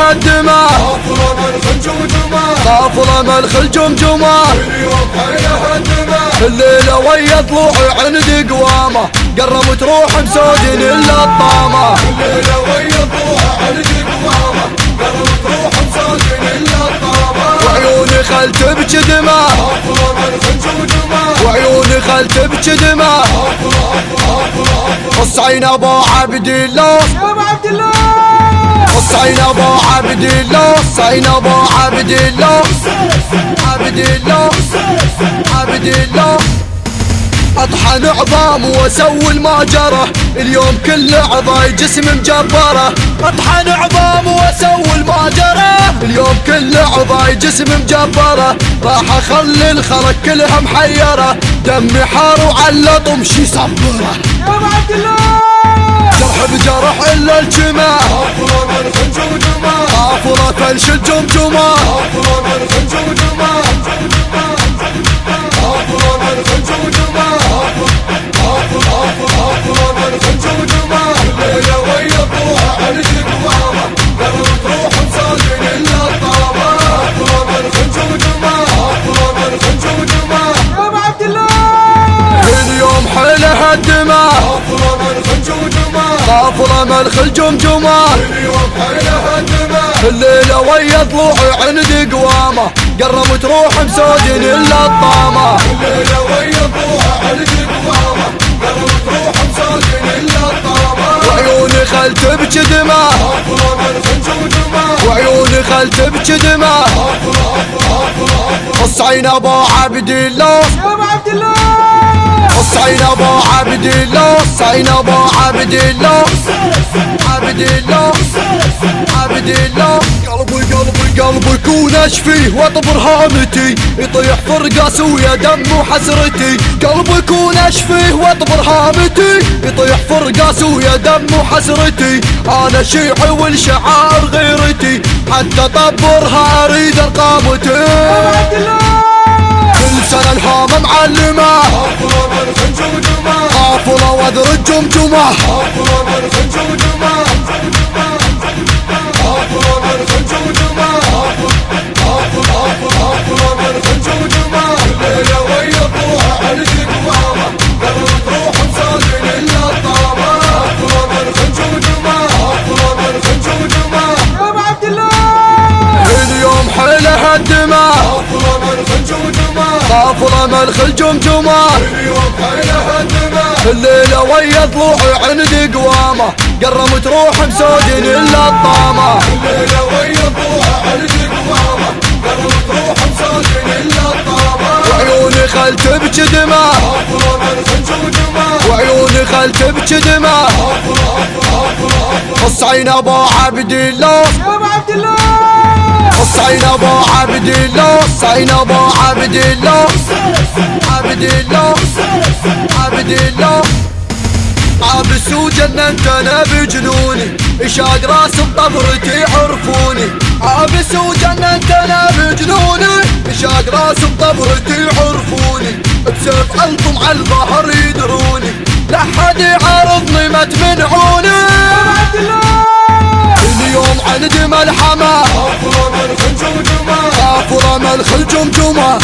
حيلها الدماء، طافلة ملخ الجمجمة، الليلة ويا ضلوعي عند قوامة، قرب تروح مسودين الا الطامة، الليلة ويا ضلوعي عند قوامة، قرب تروح مسودين الا الطامة، وعيوني خل تبكي دماء، وعيوني خل تبكي دماء، الصعين ابو عبد الله، الصعين ابو عبد الله، الصعين ابو عبد الله، عبد الله عبد الله، اطحن عظام واسوي الماجرة، اليوم كل عضاي جسم مجبرة، اطحن عظام واسوي الماجرة، اليوم كل عضاي جسم مجبرة، راح اخلي الخلق كلها محيرة، دمي حار وعلى طمشي صبرة، يا ابو عبد الله جرح بجرح الا الجماع، طافلة فلش الجمجمة، اليوم حيلها الدماء، طافلة ملخ الجمجمة، الليلة ويا ضلوعي عند قوامة، قرب تروح مسودين الا الطامة، الليلة ويا ضلوعي عند قوامة، قرب تروح مسودين الا الطامة، وعيوني خل تبكي دماء، وعيوني خل تبكي دماء، الصعين ابو عبد الله، يا ابو عبد الله، الصعين ابو عبد الله، الصعين ابو عبد الله، عبد الله عبد الله، قلبي قلبي قلبي يكون اشفيه واطبر هامتي، يطيح فرقاس ويا دم وحسرتي، قلبي يكون اشفيه واطبر هامتي، يطيح فرقاس ويا دم وحسرتي، انا شيعي والشعار غيرتي، حتى طبرها اريد ارقامتي، كل سنة الهامة معلمة، طافلة وذر الجمجمة، الليلة ويا ضلوعها عند قوامة، قرب تروح مسودين الا الطامة، يا ابو عبد الله اليوم حيلها الدماء، طافلة ملخ الجمجمة، اليوم حيلها الدماء، الليلة ويا ضلوعي عند قوامة، قرب تروح مسودين الا الطامة، الليلة ويا ضلوعها عند قوامة، قرب تروح مسودين الا الطامة، وعيوني خل تبكي دماء، وعيوني خل تبكي دماء، الصعين ابو عبد الله، يا ابو عبد الله، الصعين ابو عبد الله، الصعين ابو عبد الله، عبد الله عبد الله، عابس وجننت انا بجنوني، اشاق راس بطبرتي عرفوني، عابس وجننت انا بجنوني، اشاق راس بطبرتي عرفوني، بسيف الطم على الظهر يدروني، لا حد يعارضني ما تمنعوني، اليوم عندي ملحمة، طافلة ملخ الجمجمة،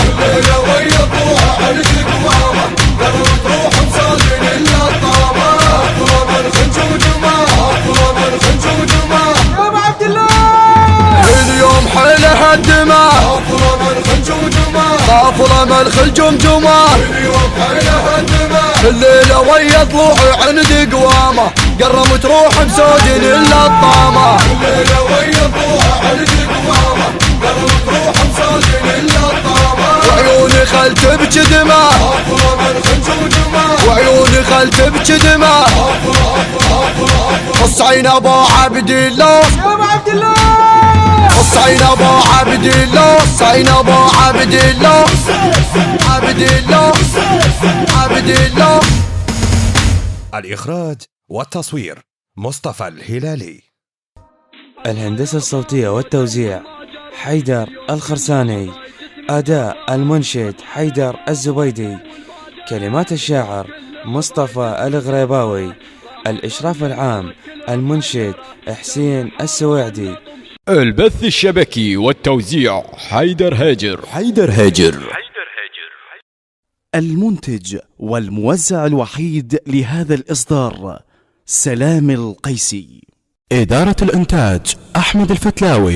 الليلة ويا ضلوعها عند قوامة، قرب تروح مسودين الا الطامة، يا ابو عبد الله اليوم حيلها الدماء، طافلة ملخ الجمجمة، اليوم حيلها الدماء، الليلة ويا ضلوعي عند قوامة، قرب تروح مسودين الا الطامة، الليلة ويا ضلوعها عند قوامة، قرب تروح مسودين الا الطامة، وعيوني خل تبكي دماء، وعيوني خل تبكي دماء، الصعين ابو عبد الله، يا ابو عبد الله، الصعين ابو عبد الله، الصعين ابو عبد الله، عبد الله عبد الله، الإخراج والتصوير مصطفى الهلالي، الهندسة الصوتية والتوزيع حيدر الخرساني، أداء المنشد حيدر الزبيدي، كلمات الشاعر مصطفى الغريباوي، الإشراف العام المنشد حسين السويعدي، البث الشبكي والتوزيع حيدر هاجر. المنتج والموزع الوحيد لهذا الإصدار سلام القيسي. إدارة الإنتاج أحمد الفتلاوي.